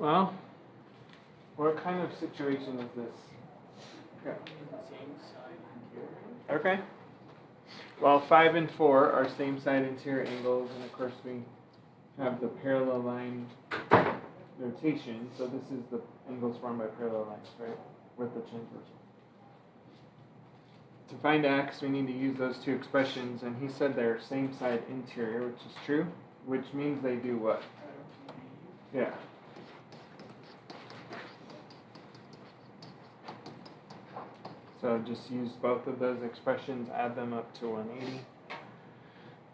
Well, what kind of situation is this? Okay. Same side interior. Okay. Well, 5 and 4 are same side interior angles, and of course we have the parallel line notation. So this is the angles formed by parallel lines, right? With the transversal. To find x, we need to use those two expressions, and he said they're same side interior, which is true, which means they do what? Yeah. So just use both of those expressions, add them up to 180,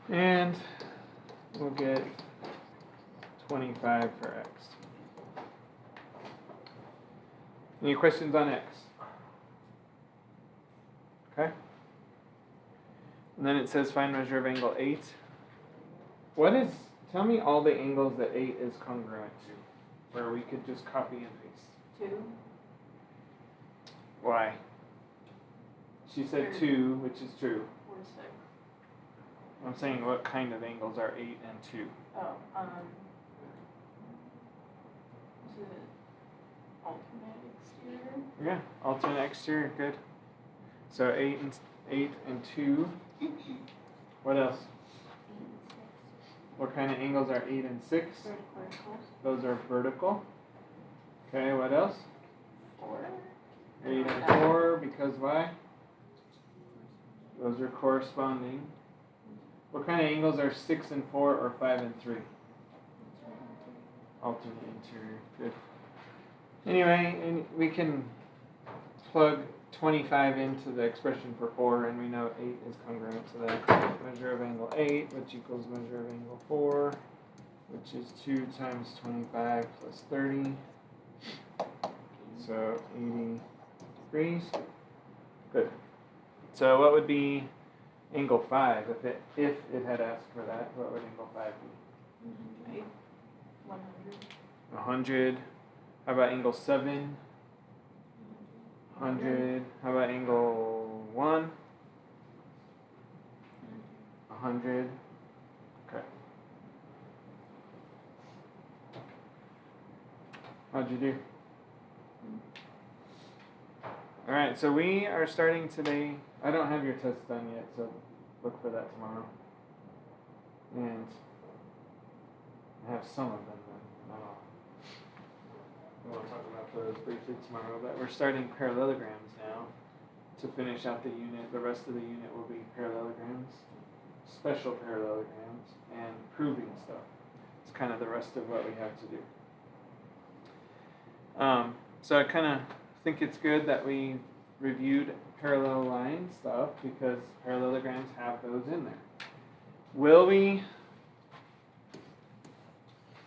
and we'll get 25 for x. Any questions on x? Okay. And then it says find measure of angle 8. Tell me all the angles that 8 is congruent to, where we could just copy and paste. 2. Why? She said 2, which is true. 4, 6. I'm saying what kind of angles are 8 and 2? Oh, is it alternate exterior? Yeah, alternate exterior, good. So 8 and 2. What else? 8 and 6. What kind of angles are 8 and 6? Vertical. Those are vertical. Okay, what else? 4. 8 and 4, because why? Those are corresponding. What kind of angles are 6 and 4 or 5 and 3? Alternate interior, good. Anyway, and we can plug 25 into the expression for 4, and we know 8 is congruent to that. Measure of angle 8, which equals measure of angle 4, which is 2 times 25 plus 30. So 80 degrees. Good. So what would be angle 5 if it had asked for that? What would angle 5 be? 100. 100. How about angle 7? 100. How about angle 1? 100. Okay. How'd you do? Alright, so we are starting today. I don't have your test done yet, so look for that tomorrow. And I have some of them done, not all. We'll talk about those briefly tomorrow, but we're starting parallelograms now to finish out the unit. The rest of the unit will be parallelograms, special parallelograms, and proving stuff. It's kind of the rest of what we have to do. So I kind of think it's good that we reviewed parallel line stuff because parallelograms have those in there. Will we,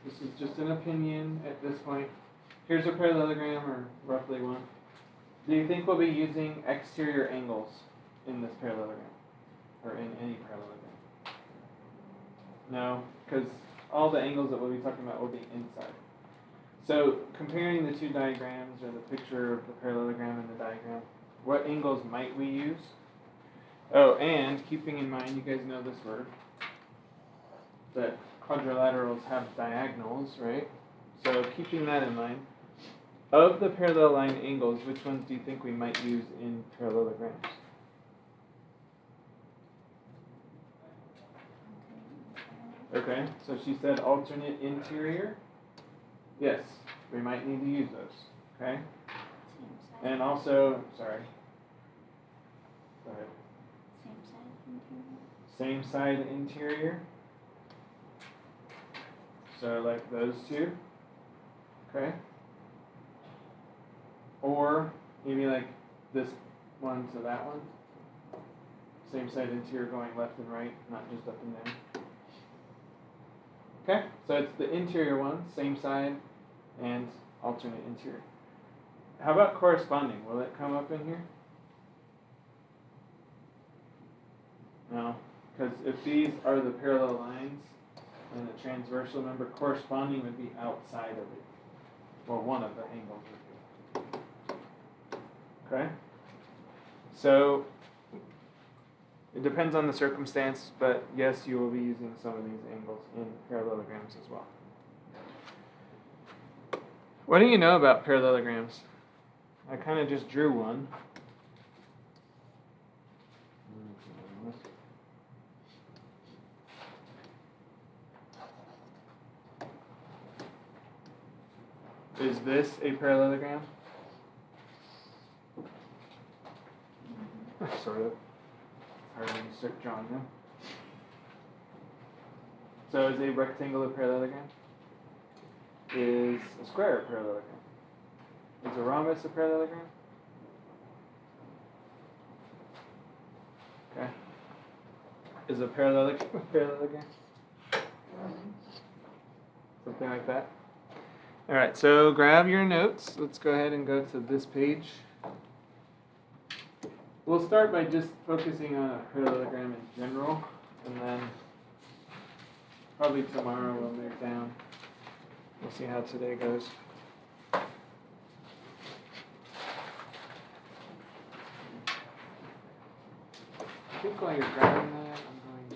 this is just an opinion at this point, here's a parallelogram, or roughly one. Do you think we'll be using exterior angles in this parallelogram? Or in any parallelogram? No, because all the angles that we'll be talking about will be inside. So comparing the two diagrams, or the picture of the parallelogram and the diagram, what angles might we use? Oh, and keeping in mind, you guys know this word, that quadrilaterals have diagonals, right? So keeping that in mind, of the parallel line angles, which ones do you think we might use in parallelograms? Okay, so she said alternate interior. Yes, we might need to use those. Okay? And also, sorry. Go ahead. Same side interior. Same side interior. So like those two. Okay? Or maybe like this one to that one. Same side interior going left and right, not just up and down. Okay? So it's the interior one, same side, and alternate interior. How about corresponding? Will it come up in here? No, because if these are the parallel lines and the transversal, remember corresponding would be outside of it. Well, one of the angles would be. Okay? So it depends on the circumstance, but yes, you will be using some of these angles in parallelograms as well. What do you know about parallelograms? I kind of just drew one. Is this a parallelogram? Sort of. Hard when you start drawing them. So is a rectangle a parallelogram? Is a square a parallelogram? Is a rhombus a parallelogram? Okay. Is a parallelogram a parallelogram? Something like that. All right, so grab your notes. Let's go ahead and go to this page. We'll start by just focusing on a parallelogram in general, and then probably tomorrow we'll move down. We'll see how today goes. I think while you're grabbing that, I'm going to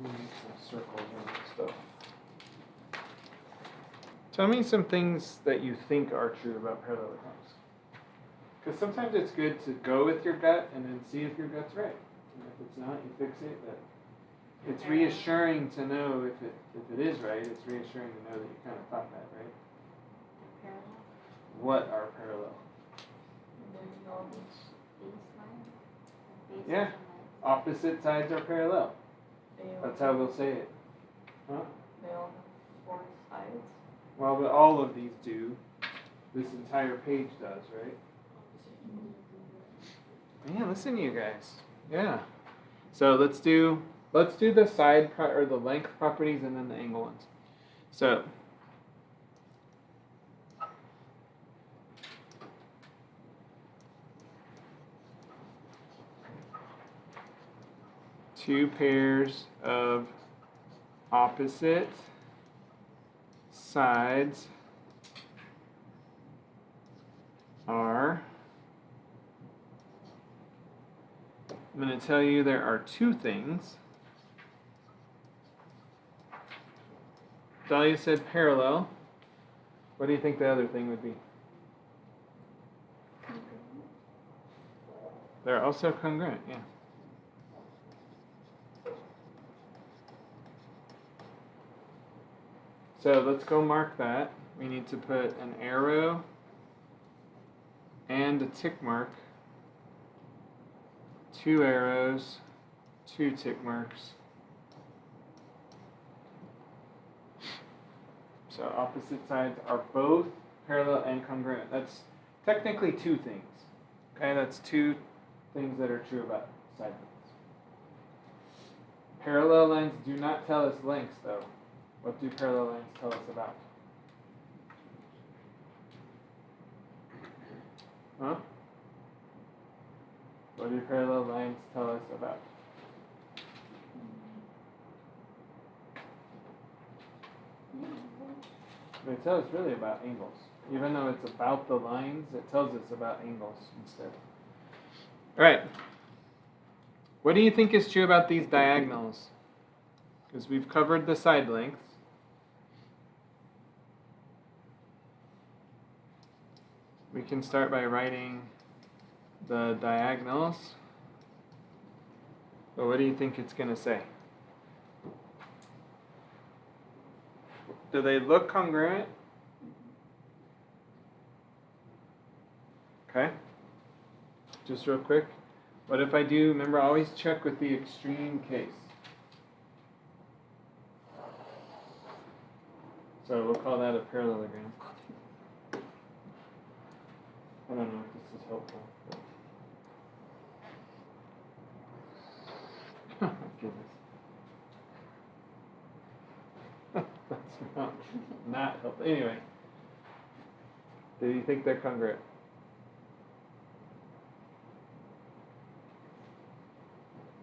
make some circles and stuff. Tell me some things that you think are true about parallelograms. Because sometimes it's good to go with your gut and then see if your gut's right. And if it's not, you fix it. But it's reassuring to know if it is right. It's reassuring to know that you kind of thought that, right? Parallel. What are parallel? There's all these baselines. Bases Yeah. and Opposite sides are parallel. they all That's how we'll say it. Huh? They all have 4 sides. Well, but all of these do. This entire page does, right? Yeah, listen to you guys. Yeah. So let's do the side or the length properties and then the angle ones. So two pairs of opposite sides are, I'm going to tell you there are two things. Dahlia said parallel. What do you think the other thing would be? They're also congruent, yeah. So let's go mark that. We need to put an arrow and a tick mark. 2 arrows, 2 tick marks. So opposite sides are both parallel and congruent. That's technically 2 things. Okay, that's 2 things that are true about side lengths. Parallel lines do not tell us lengths, though. What do parallel lines tell us about? Huh? What do parallel lines tell us about? They tell us really about angles. Even though it's about the lines, it tells us about angles instead. All right. What do you think is true about these diagonals? Because we've covered the side lengths. We can start by writing the diagonals. So what do you think it's going to say? Do they look congruent? Okay. Just real quick. What if I do, remember, always check with the extreme case. So we'll call that a parallelogram. I don't know if this is helpful. Oh my goodness. That's not helpful. Anyway, do you think they're congruent?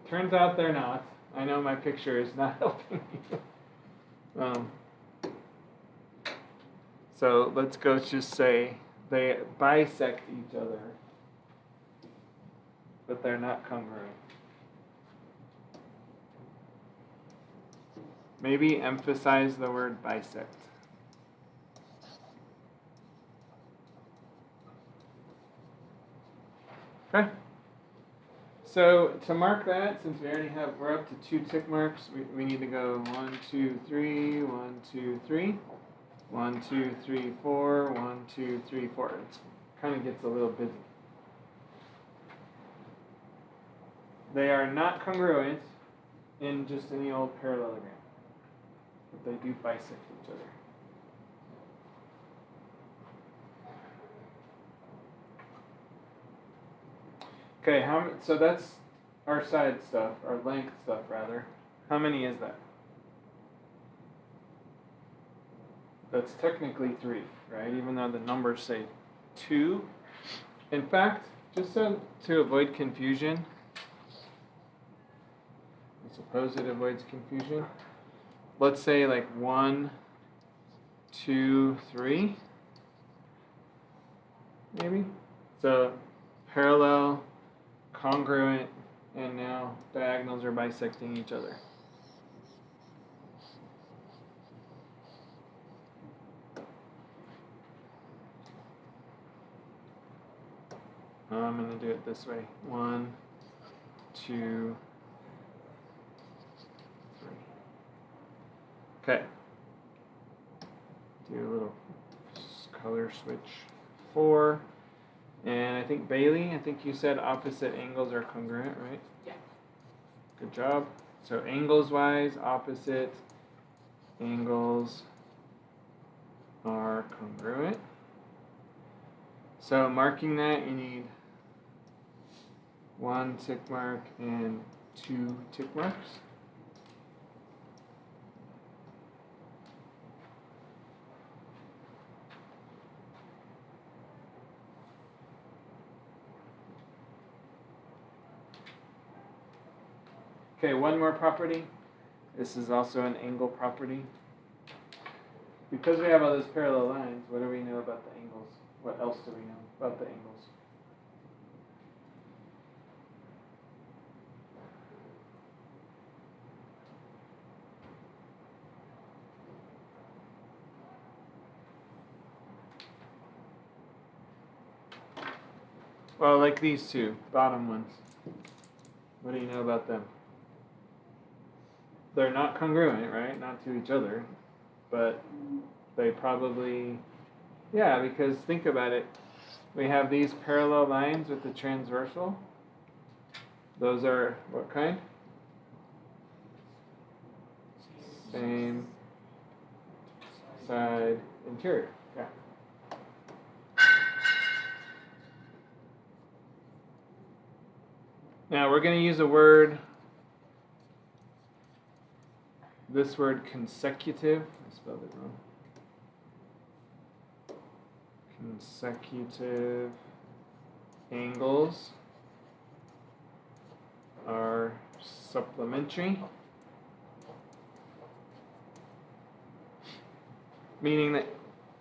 Turns out they're not. I know my picture is not helping you. So let's go just say they bisect each other, but they're not congruent. Maybe emphasize the word bisect. Okay. So to mark that, since we're up to 2 tick marks, we need to go 1, 2, 3, 1, 2, 3, 1, 2, 3, 4, 1, 2, 3, 4. It kind of gets a little busy. They are not congruent in just any old parallelogram, but they do bisect each other. Okay, so that's our side stuff, our length stuff rather. How many is that? That's technically 3, right? Even though the numbers say 2. In fact, just to avoid confusion, I suppose it avoids confusion. Let's say like 1, 2, 3, maybe. So parallel, congruent, and now diagonals are bisecting each other. I'm going to do it this way. 1, 2, 3. Okay. Do a little color switch. 4. And I think Bailey, you said opposite angles are congruent, right? Yeah. Good job. So angles wise, opposite angles are congruent. So marking that, you need 1 tick mark and 2 tick marks. Okay, one more property. This is also an angle property. Because we have all those parallel lines, what do we know about the angles? What else do we know about the angles? Well, like these two, bottom ones. What do you know about them? They're not congruent, right? Not to each other, but they probably, yeah, because think about it. We have these parallel lines with the transversal. Those are what kind? Same side interior. Yeah. Now we're going to use a word. This word consecutive. I spelled it wrong. Consecutive angles are supplementary, meaning that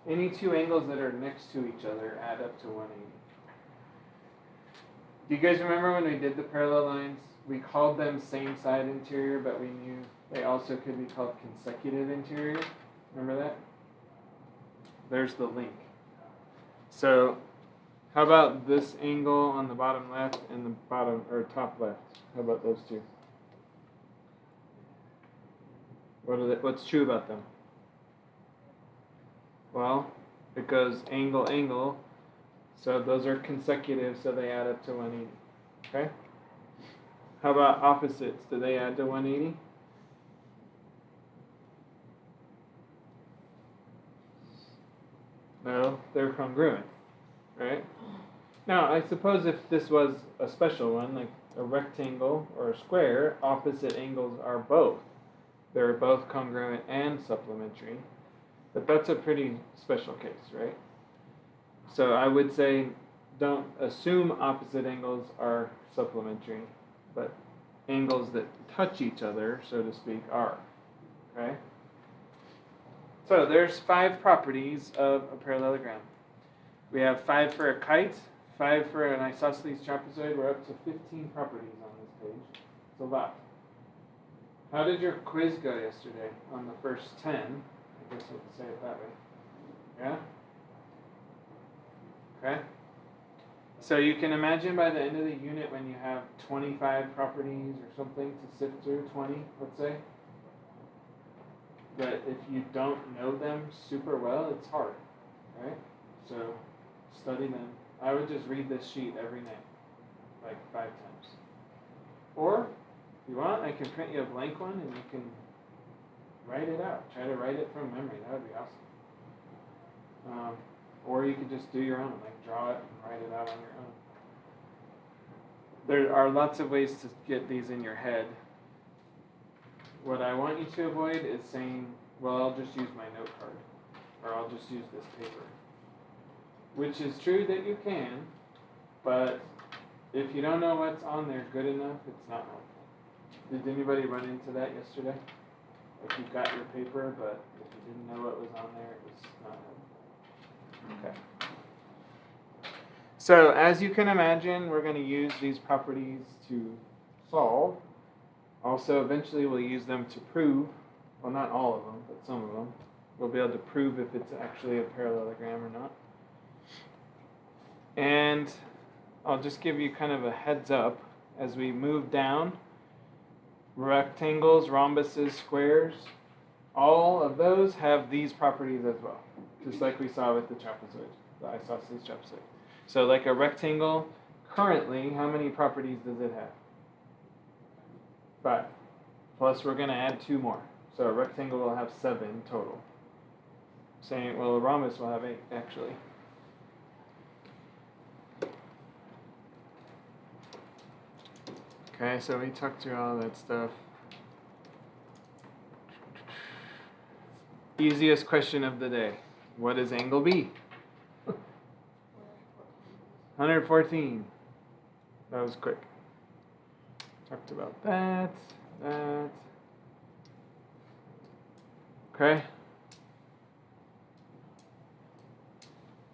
any two angles that are next to each other add up to 180. Do you guys remember when we did the parallel lines? We called them same side interior, but we knew they also could be called consecutive interior. Remember that? There's the link. So how about this angle on the bottom left and the bottom or top left? How about those two? What's true about them? Well, it goes angle, angle. So those are consecutive, so they add up to 180. Okay? How about opposites? Do they add to 180? No, they're congruent, right? Now, I suppose if this was a special one, like a rectangle or a square, opposite angles are both. They're both congruent and supplementary. But that's a pretty special case, right? So I would say don't assume opposite angles are supplementary, but angles that touch each other, so to speak, are. Okay? So there's 5 properties of a parallelogram. We have 5 for a kite, 5 for an isosceles trapezoid. We're up to 15 properties on this page. It's a lot. How did your quiz go yesterday on the first 10? I guess we'll say it that way. Yeah? Okay. So you can imagine by the end of the unit when you have 25 properties or something to sift through, 20, let's say, that if you don't know them super well, it's hard, right? So study them. I would just read this sheet every night, like 5 times. Or, if you want, I can print you a blank one and you can write it out. Try to write it from memory. That would be awesome. Or you could just do your own, like draw it and write it out on your own. There are lots of ways to get these in your head. What I want you to avoid is saying, well, I'll just use my note card, or I'll just use this paper. Which is true that you can, but if you don't know what's on there good enough, it's not helpful. Did anybody run into that yesterday? Like you got your paper, but if you didn't know what was on there, it was not helpful. Okay. So as you can imagine, we're going to use these properties to solve. Also, eventually we'll use them to prove, well, not all of them, but some of them. We'll be able to prove if it's actually a parallelogram or not. And I'll just give you kind of a heads up as we move down. Rectangles, rhombuses, squares, all of those have these properties as well, just like we saw with the trapezoid, the isosceles trapezoid. So like a rectangle, currently, how many properties does it have? 5. Plus we're going to add 2 more. So a rectangle will have 7 total. Saying, well, a rhombus will have 8, actually. Okay, so we talked through all that stuff. Easiest question of the day. What is angle B? 114. That was quick. Talked about that. Okay.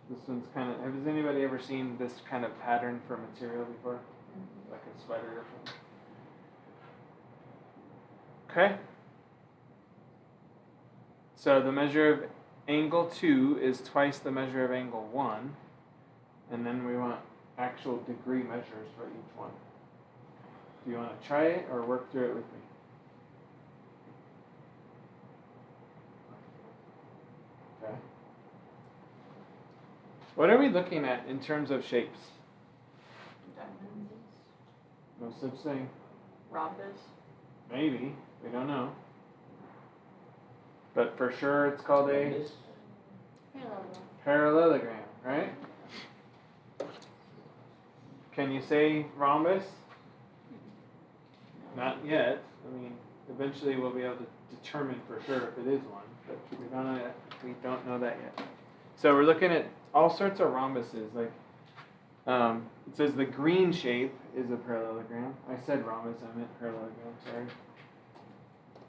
This one's kind of, has anybody ever seen this kind of pattern for material before? Like a sweater or something. Okay. So the measure of angle 2 is twice the measure of angle 1. And then we want actual degree measures for each one. Do you want to try it or work through it with me? Okay. What are we looking at in terms of shapes? Diamonds. No such thing. Rhombus. Maybe. We don't know. But for sure it's called a parallelogram, right? Can you say rhombus? Not yet. I mean, eventually we'll be able to determine for sure if it is one, but we don't know that yet. So we're looking at all sorts of rhombuses. Like it says the green shape is a parallelogram. I said rhombus, I meant parallelogram, sorry.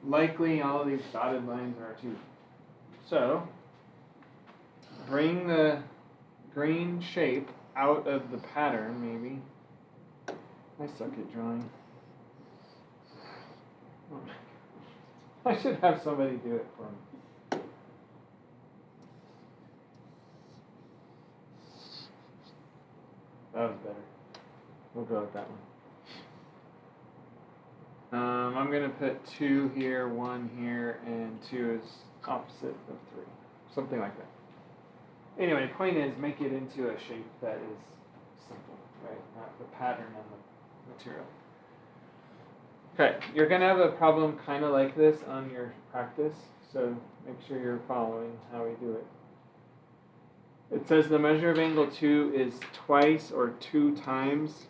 Likely all of these dotted lines are too. So bring the green shape out of the pattern, maybe. I suck at drawing. I should have somebody do it for me. That was better. We'll go with that one. I'm going to put 2 here, 1 here, and 2 is opposite of 3. Something like that. Anyway, point is, make it into a shape that is simple, right? Not the pattern on the material. Okay, you're going to have a problem kind of like this on your practice, so make sure you're following how we do it. It says the measure of angle 2 is twice or 2 times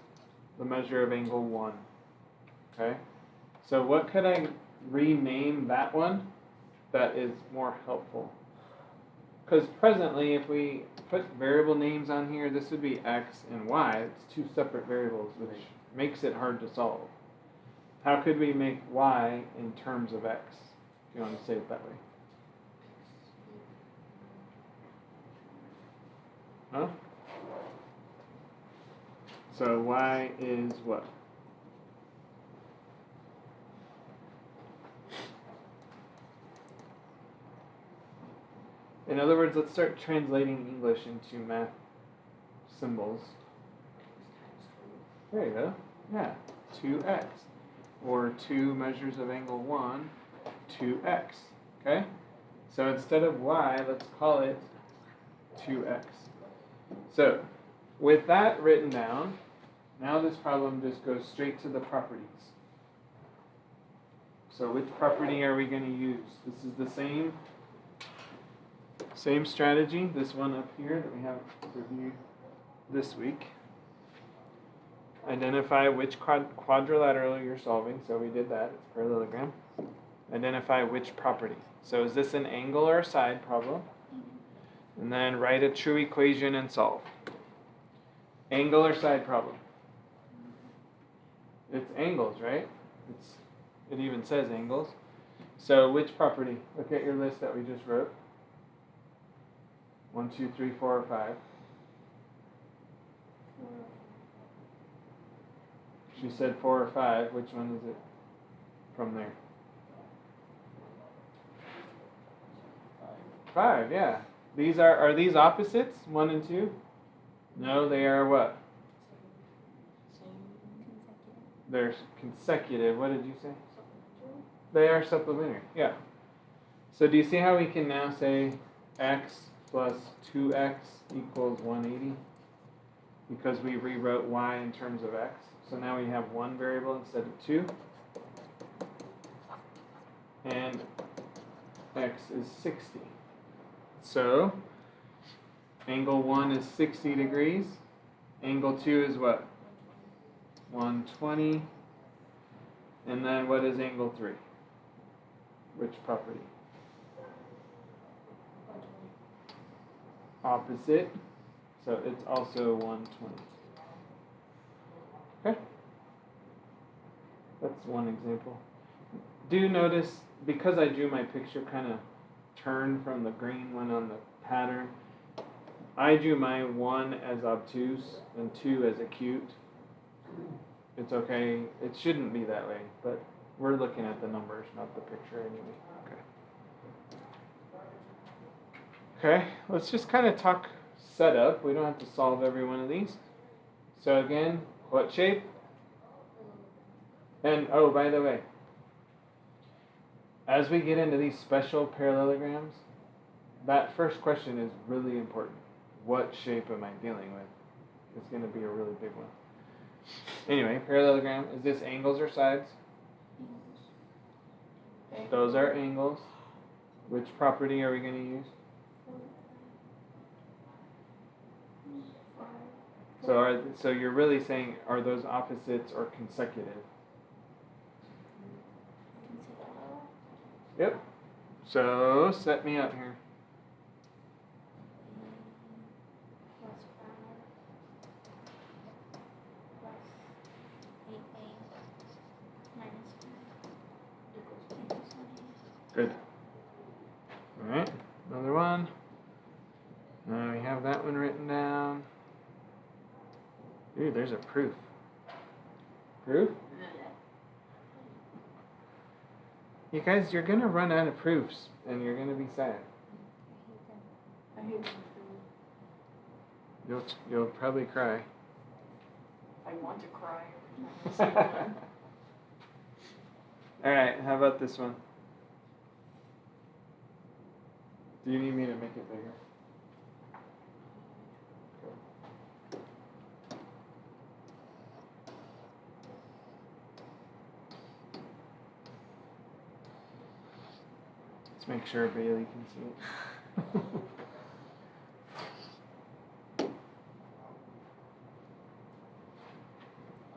the measure of angle 1. Okay? So what could I rename that one that is more helpful? Because presently, if we put variable names on here, this would be x and y. It's 2 separate variables, which makes it hard to solve. How could we make y in terms of x, if you want to say it that way? Huh? So y is what? In other words, let's start translating English into math symbols. There you go. Yeah, 2x. Or 2 measures of angle 1, 2x. Okay? So instead of y, let's call it 2x. So, with that written down, now this problem just goes straight to the properties. So which property are we going to use? This is the same strategy, this one up here that we have reviewed this week. Identify which quadrilateral you're solving. So we did that, it's parallelogram. Identify which property. So is this an angle or a side problem? And then write a true equation and solve. Angle or side problem? It's angles, right? It even says angles. So which property? Look at your list that we just wrote. 1, 2, 3, 4, or 5. She said 4 or 5. Which one is it from there? 5, yeah. These are these opposites? 1 and 2? No, they are what? They're consecutive. What did you say? They are supplementary. Yeah. So do you see how we can now say x plus 2x equals 180? Because we rewrote y in terms of x. So now we have one variable instead of 2. And x is 60. So angle 1 is 60 degrees. Angle 2 is what? 120. And then what is angle 3? Which property? Opposite. So it's also 120. Okay? That's one example. Do notice, because I drew my picture kind of turn from the green one on the pattern, I drew my 1 as obtuse and 2 as acute. It's okay. It shouldn't be that way, but we're looking at the numbers, not the picture anyway. Okay, let's just kind of talk setup. We don't have to solve every one of these. So again, what shape? And oh, by the way, as we get into these special parallelograms, that first question is really important. What shape am I dealing with? It's going to be a really big one. Anyway, parallelogram, is this angles or sides? Those are angles. Which property are we going to use? So you're really saying, are those opposites or consecutive? Yep. So set me up here. Good. All right, another one. Now we have that one written down. Ooh, there's a proof. Proof? You guys, you're going to run out of proofs, and you're going to be sad. I hate them. You'll probably cry. I want to cry every time I see one. All right, how about this one? Do you need me to make it bigger? Let's make sure Bailey can see it.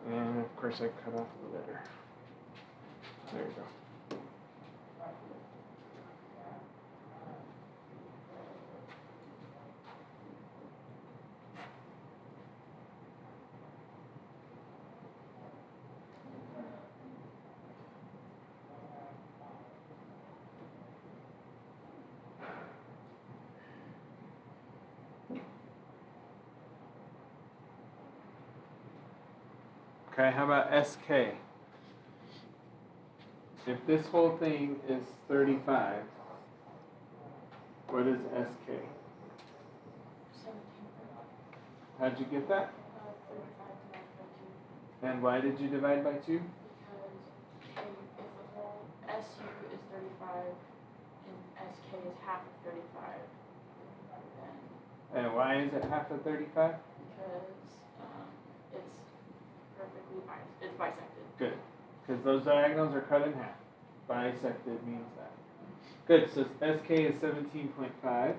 And of course I cut off the letter. There you go. Okay, how about SK? If this whole thing is 35, what is SK? 17. How'd you get that? 35 divided by And why did you divide by 2? Because if the whole SU is 35 and SK is half of 35, then And why is it half of 35? because it's it's bisected. Good. Because those diagonals are cut in half. Bisected means that. Good. So SK is 17.5,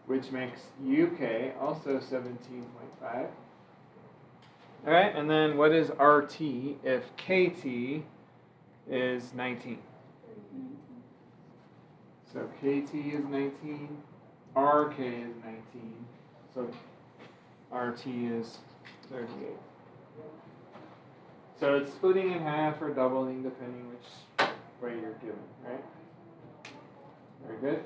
which makes UK also 17.5. All right, and then what is RT if KT is 19? So KT is 19, RK is 19, so RT is 38. So it's splitting in half or doubling depending which way you're given, right? Very good.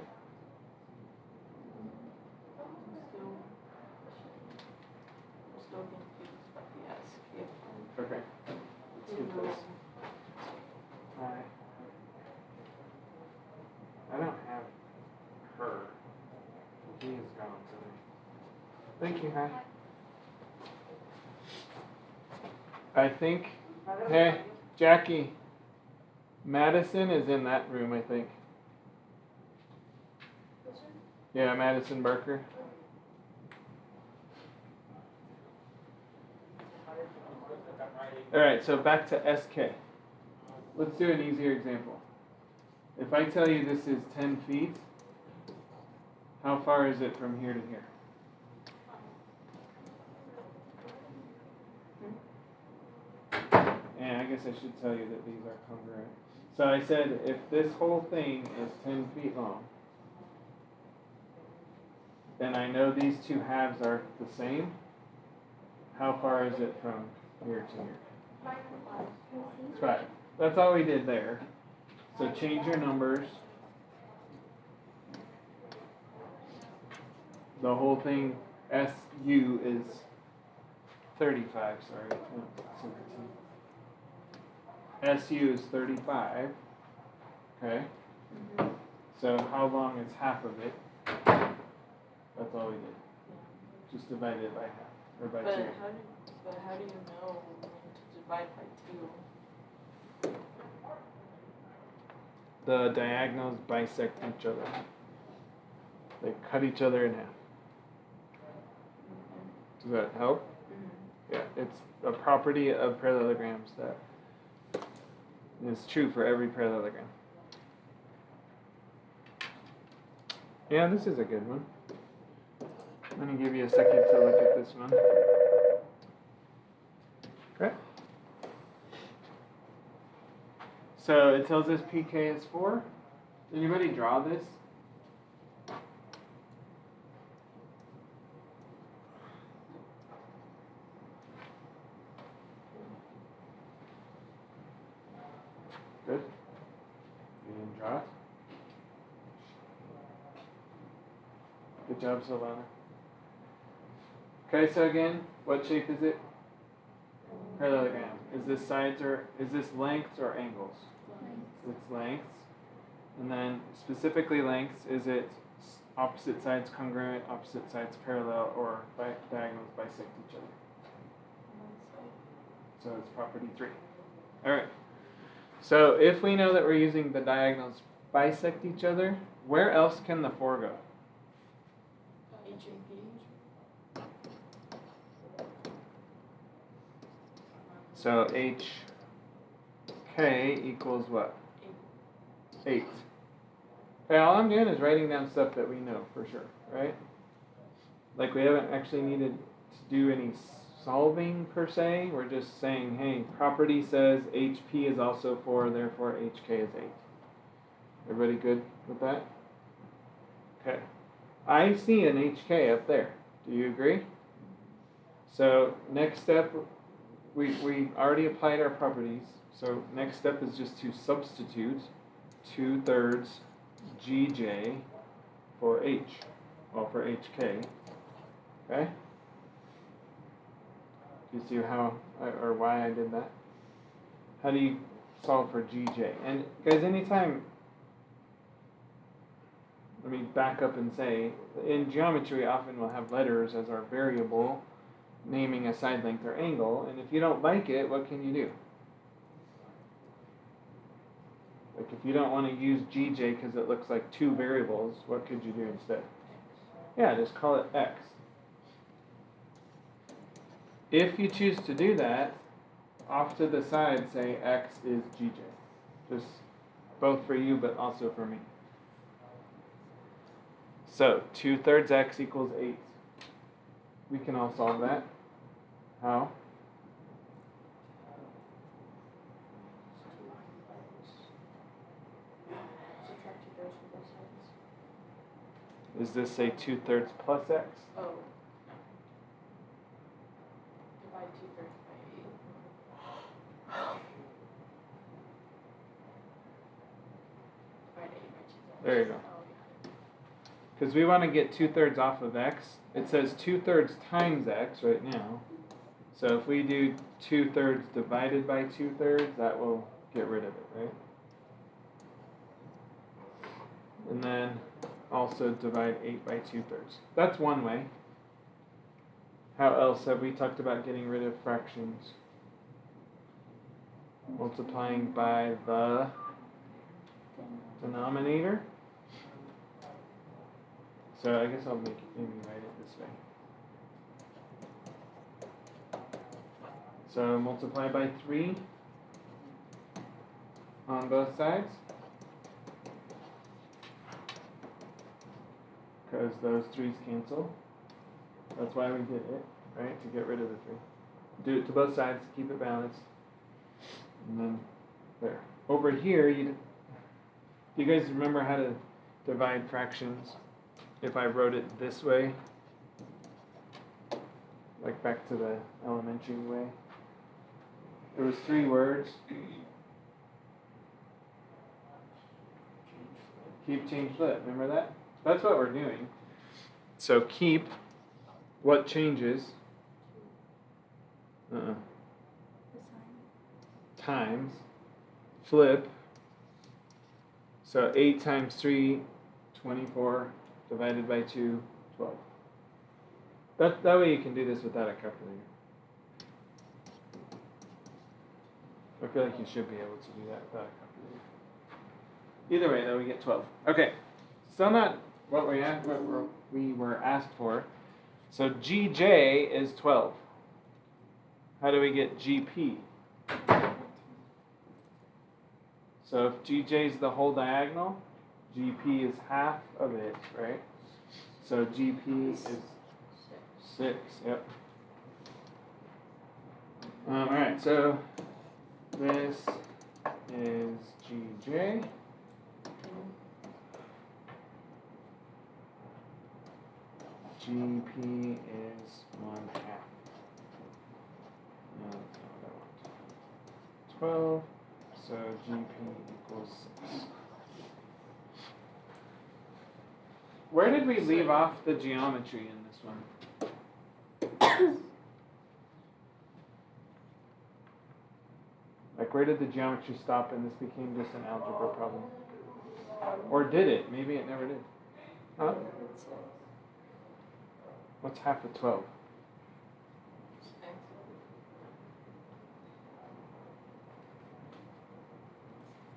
I'm still confused about the SK. Okay. Let's do this. I don't have her. He is gone today. Thank you, hi. I think, hey, Jackie, Madison is in that room, I think. Yeah, Madison Barker. All right, so back to SK. Let's do an easier example. If I tell you this is 10 feet, how far is it from here to here? And I guess I should tell you that these are congruent. So I said if this whole thing is 10 feet long, then I know these two halves are the same. How far is it from here to here? 5. That's all we did there. So change your numbers. The whole thing, SU is 35, sorry. 17. SU is 35. Okay. So how long is half of it? That's all we did. Just divide it by half, or by 2. But how do you know when to divide by 2? The diagonals bisect each other. They cut each other in half. Does that help? Yeah, it's a property of parallelograms that is true for every parallelogram. Yeah, this is a good one. I'm going to give you a second to look at this one. Okay. So it tells us PK is 4. Anybody draw this? Good. You didn't draw it? Good job, Silvana. Okay, so again, what shape is it? Parallelogram. Is this sides or is this lengths or angles? It's lengths. And then specifically lengths, is it opposite sides congruent, opposite sides parallel, or diagonals bisect each other? So it's property 3. All right. So if we know that we're using the diagonals bisect each other, where else can the 4 go? H and P. So HK equals what? 8. Okay, all I'm doing is writing down stuff that we know for sure, right? Like we haven't actually needed to do any solving per se. We're just saying, hey, property says HP is also 4, therefore HK is 8. Everybody good with that? Okay. I see an HK up there. Do you agree? So next step, we already applied our properties. So next step is just to substitute 2/3 GJ for H, well for HK. Okay? Do you see how or why I did that? How do you solve for GJ? And guys, anytime, let me back up and say, in geometry often we'll have letters as our variable, naming a side length or angle, and if you don't like it, what can you do? Like if you don't want to use GJ because it looks like two variables, what could you do instead? Yeah, just call it X. If you choose to do that, off to the side say X is GJ. Just both for you, but also for me. So 2/3 X equals 8. We can all solve that. How? Subtract 2/3 from both sides. Is this say 2/3 plus X? Oh. Divide 2/3 by 8. Divide 8 by 2/3. There you go. Oh, yeah. Because we want to get 2/3 off of X. It says 2/3 times X right now. So if we do 2/3 divided by 2/3, that will get rid of it, right? And then also divide 8 by 2/3. That's one way. How else have we talked about getting rid of fractions? Multiplying by the denominator. So I guess I'll maybe write it this way. So multiply by 3 on both sides. Because those 3's cancel. That's why we did it, right? To get rid of the 3. Do it to both sides to keep it balanced. And then there. Over here, do you guys remember how to divide fractions? If I wrote it this way, like back to the elementary way, it was 3 words. Keep, change, flip. Remember that? That's what we're doing. So keep, what changes? Times, flip. So 8 times 3, 24. Divided by 2, 12. That way you can do this without a calculator. I feel like you should be able to do that without a calculator. Either way, though, we get 12. Okay, still not what we were asked for. So GJ is 12. How do we get GP? So if GJ is the whole diagonal, GP is half of it, right? So GP is 6, yep. Alright, so this is GJ. GP is 1/2. No, that's not what I want. 12, so GP equals 6. Where did we leave off the geometry in this one? Like, where did the geometry stop and this became just an algebra problem? Or did it? Maybe it never did. Huh? What's half of 12?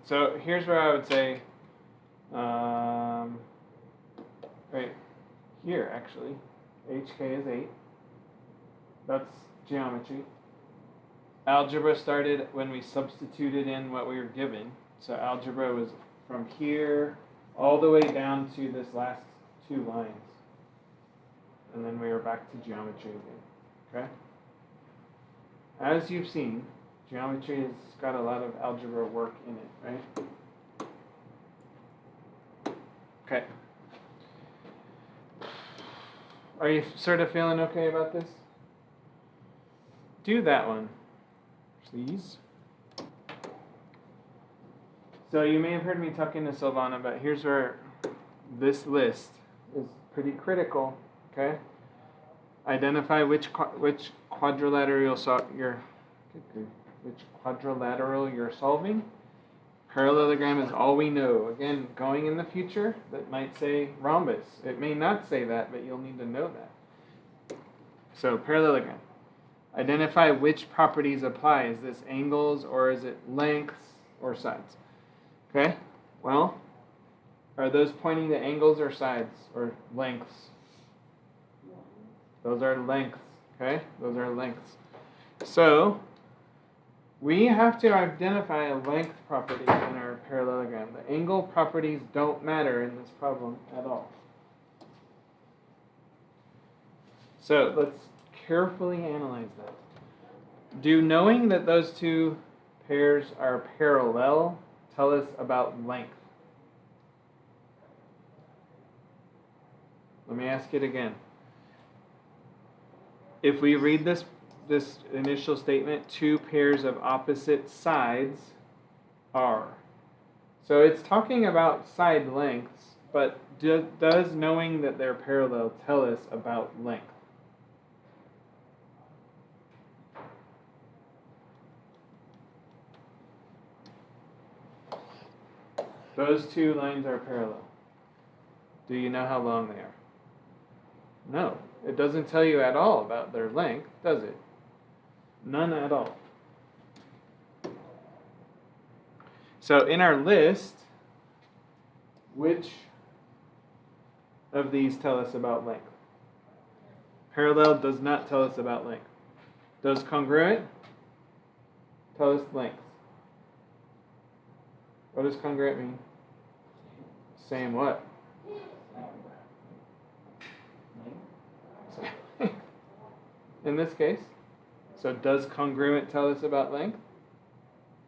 So here's where I would say, right here actually, HK is 8. That's geometry. Algebra started when we substituted in what we were given. So algebra was from here all the way down to this last 2 lines. And then we were back to geometry again. Okay? As you've seen, geometry has got a lot of algebra work in it, right? Okay. Are you sort of feeling okay about this? Do that one, please. So you may have heard me talking to Silvana, but here's where this list is pretty critical. Okay. Identify which quadrilateral you're solving. Parallelogram is all we know. Again, going in the future, that might say rhombus. It may not say that, but you'll need to know that. So parallelogram. Identify which properties apply. Is this angles or is it lengths or sides? Okay, well, are those pointing to angles or sides or lengths? Those are lengths, okay? Those are lengths. So, we have to identify a length property in our parallelogram. The angle properties don't matter in this problem at all. So, let's carefully analyze that. Do knowing that those two pairs are parallel tell us about length? Let me ask it again. If we read this initial statement, two pairs of opposite sides are. So it's talking about side lengths, but does knowing that they're parallel tell us about length? Those two lines are parallel. Do you know how long they are? No. It doesn't tell you at all about their length, does it? None at all. So in our list, which of these tell us about length? Parallel does not tell us about length. Does congruent tell us length? What does congruent mean? Same what? In this case. So does congruent tell us about length?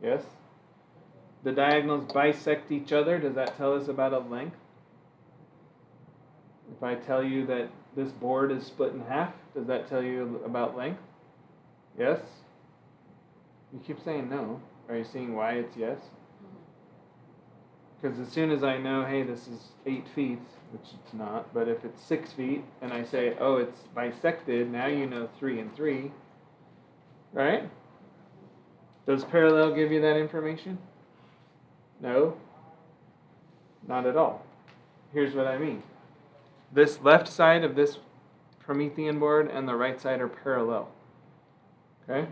Yes. The diagonals bisect each other. Does that tell us about a length? If I tell you that this board is split in half, does that tell you about length? Yes? You keep saying no. Are you seeing why it's yes? Because as soon as I know, hey, this is 8 feet, which it's not, but if it's 6 feet, and I say, oh, it's bisected, now you know 3 and 3, right? Does parallel give you that information? No, not at all. Here's what I mean. This left side of this Promethean board and the right side are parallel, okay?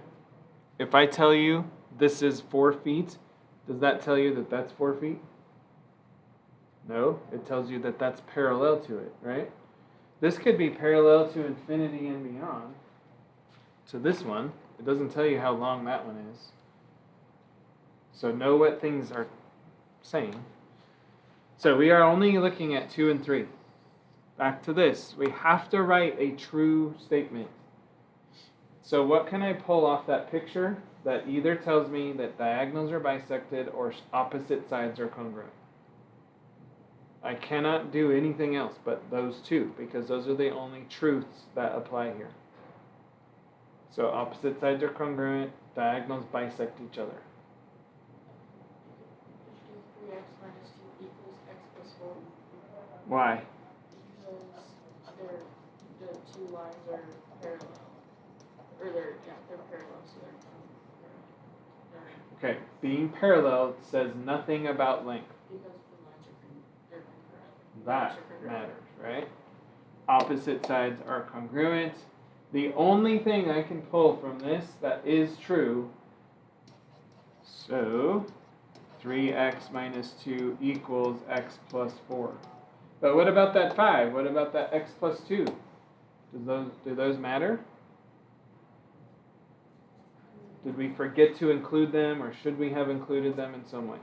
If I tell you this is 4 feet, does that tell you that that's 4 feet? No, it tells you that that's parallel to it, right? This could be parallel to infinity and beyond. To this one, it doesn't tell you how long that one is. So know what things are saying. So we are only looking at 2 and 3. Back to this. We have to write a true statement. So what can I pull off that picture that either tells me that diagonals are bisected or opposite sides are congruent? I cannot do anything else but those two, because those are the only truths that apply here. So opposite sides are congruent, diagonals bisect each other. 3x minus 2 equals x plus 4. Why? Because the two lines are parallel. Or they're parallel, so they're Okay, being parallel says nothing about length. because the lines are congruent. That matters, right? Opposite sides are congruent. The only thing I can pull from this that is true, so 3x minus 2 equals x plus 4. But what about that 5? What about that x plus 2? Do those matter? Did we forget to include them, or should we have included them in some way?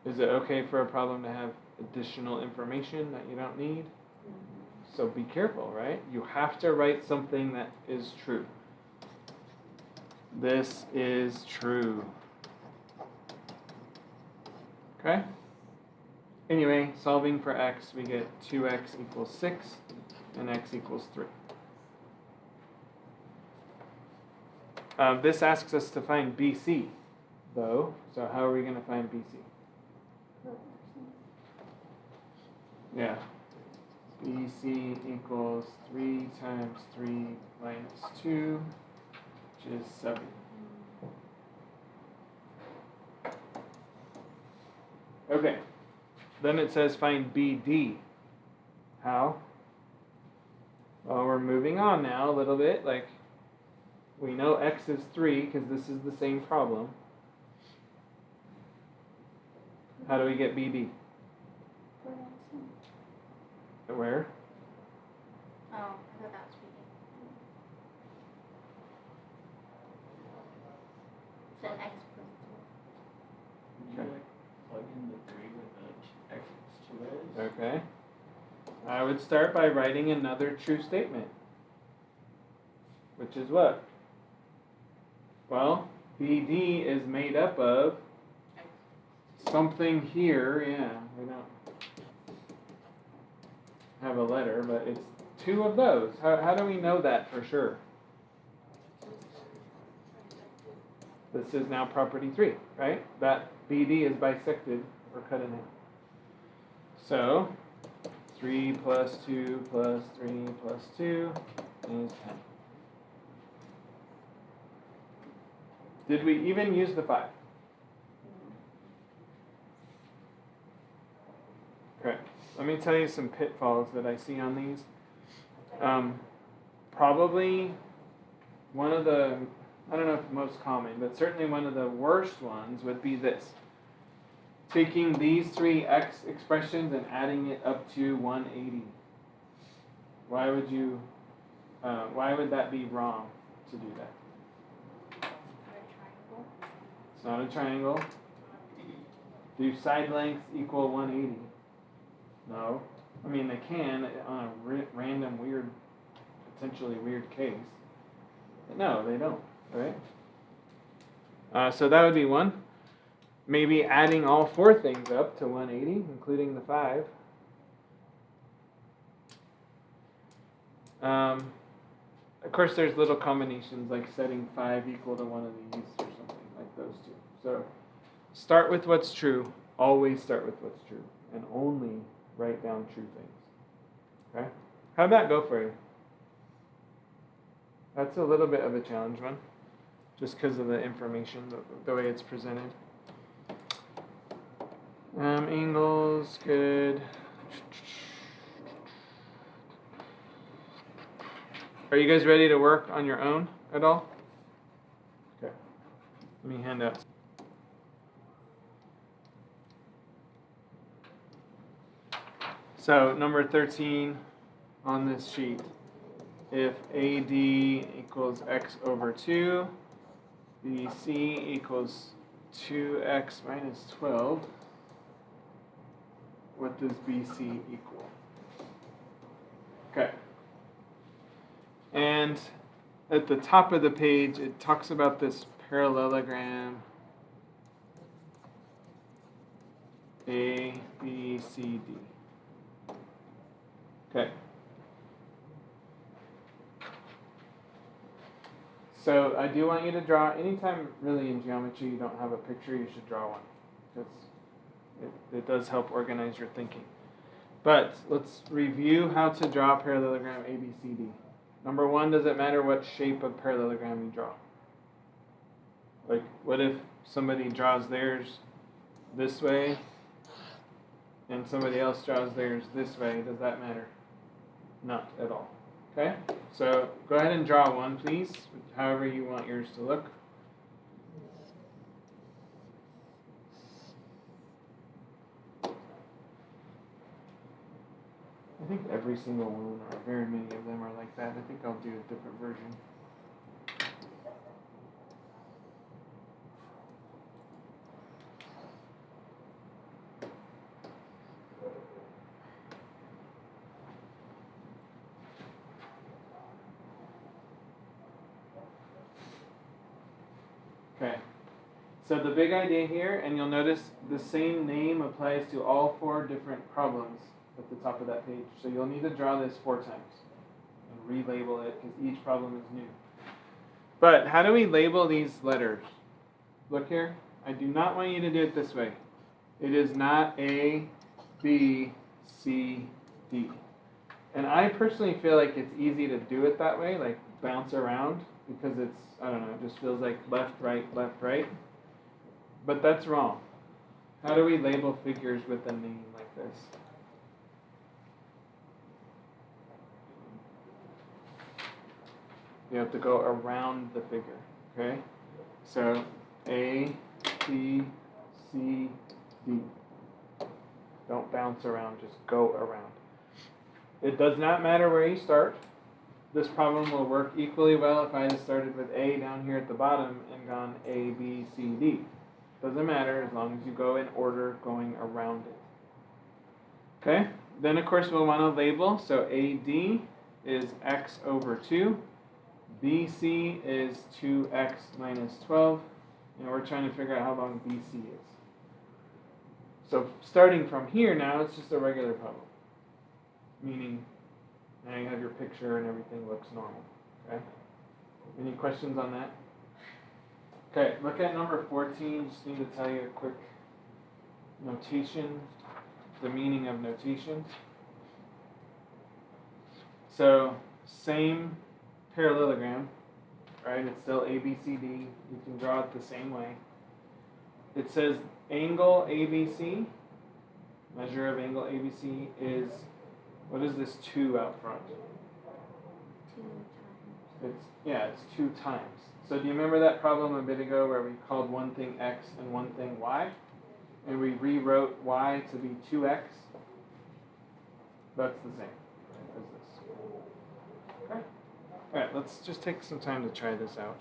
Is it okay for a problem to have additional information that you don't need? So be careful, right? You have to write something that is true. This is true. Okay? Anyway, solving for x, we get 2x equals 6 and x equals 3. This asks us to find BC, though. So how are we going to find BC? Yeah. BC equals 3 times 3 minus 2, which is 7. Okay. Then it says find BD. How? Well, we're moving on now a little bit. Like, we know x is 3 because this is the same problem. How do we get BD? Where? Oh, I thought that was speaking. It's an X plus 2. Would you like plug in the 3 with the x is 2 is? Okay. I would start by writing another true statement. Which is what? Well, BD is made up of something here. Yeah, we don't have a letter, but it's 2 of those. How do we know that for sure? This is now property 3, right? That BD is bisected or cut in half. So, 3 plus 2 plus 3 plus 2 is 10. Did we even use the 5? Okay, let me tell you some pitfalls that I see on these. Probably one of the, I don't know if most common, but certainly one of the worst ones would be this. Taking these 3 x expressions and adding it up to 180. Why would that be wrong to do that? It's not a triangle. Do side lengths equal 180? No. I mean, they can on a random weird, potentially weird case. But no, they don't, right? So that would be one. Maybe adding all 4 things up to 180, including the 5. Of course, there's little combinations like setting 5 equal to one of these or something like those 2. So start with what's true. Always start with what's true. And only write down true things. Okay? How'd that go for you? That's a little bit of a challenge one. Just because of the information, the way it's presented. Angles, good. Are you guys ready to work on your own at all? Okay. Let me hand out. So number 13 on this sheet. If AD equals x over 2, BC equals 2x minus 12, what does BC equal? Okay. And at the top of the page, it talks about this parallelogram A, B, C, D. Okay. So I do want you to draw, anytime really in geometry you don't have a picture, you should draw one. Because it does help organize your thinking. But let's review how to draw a parallelogram ABCD. Number 1, does it matter what shape of parallelogram you draw? Like, what if somebody draws theirs this way and somebody else draws theirs this way? Does that matter? Not at all. Okay? So go ahead and draw one, please, however you want yours to look. I think every single one, or very many of them, are like that. I think I'll do a different version. Okay. So the big idea here, and you'll notice the same name applies to all 4 different problems at the top of that page. So you'll need to draw this 4 times and relabel it because each problem is new. But how do we label these letters? Look here. I do not want you to do it this way. It is not A, B, C, D. And I personally feel like it's easy to do it that way, like bounce around, because it's, I don't know, it just feels like left, right, left, right. But that's wrong. How do we label figures with a name like this? You have to go around the figure, okay? So A, B, C, D. Don't bounce around, just go around. It does not matter where you start. This problem will work equally well if I had started with A down here at the bottom and gone A, B, C, D. Doesn't matter as long as you go in order going around it. Okay? Then of course we'll want to label. So AD is x over 2. BC is 2x minus 12. And we're trying to figure out how long BC is. So starting from here now, it's just a regular problem. Meaning, now you have your picture and everything looks normal. Okay? Any questions on that? Okay, look at number 14. Just need to tell you a quick notation, the meaning of notations. So, same parallelogram, right? It's still ABCD. You can draw it the same way. It says angle ABC, measure of angle ABC is, what is this 2 out front? 2 times. It's 2 times. So do you remember that problem a bit ago where we called one thing x and one thing y? And we rewrote y to be 2x? That's the same as this. Okay. Alright, let's just take some time to try this out.